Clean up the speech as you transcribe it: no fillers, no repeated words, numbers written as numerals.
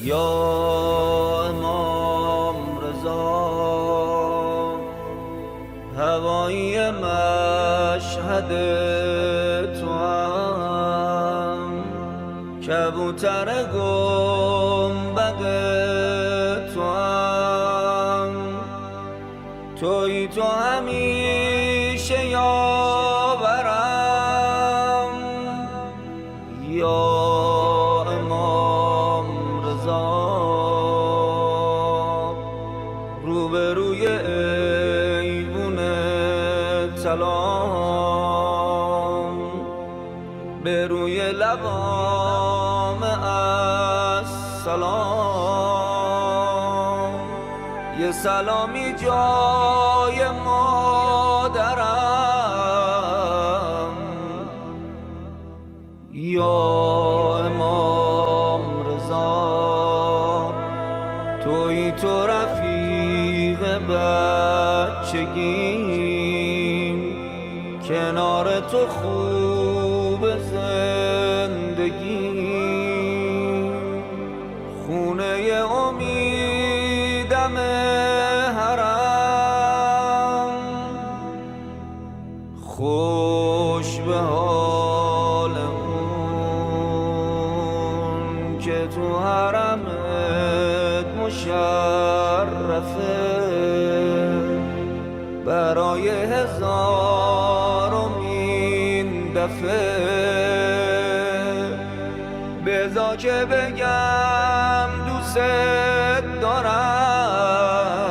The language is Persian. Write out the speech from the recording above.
یا امام رضا، هوای مشهد تو هم، کبوتر گنبد تو هم، تویی تو همیشه یاورم. یا امام رضا، روبروی ایوون سلام، به روی لبام السلام، یه سلامی جای مادرم. یا امام رضا، تویی تو رفیق بچگیم، کنار تو خوب زندگی، خونه امیدم حرم، خوش به حال اون که تو حرمت مشرفه، برای هزارمین دفعه بذار که بگم دوست دارم.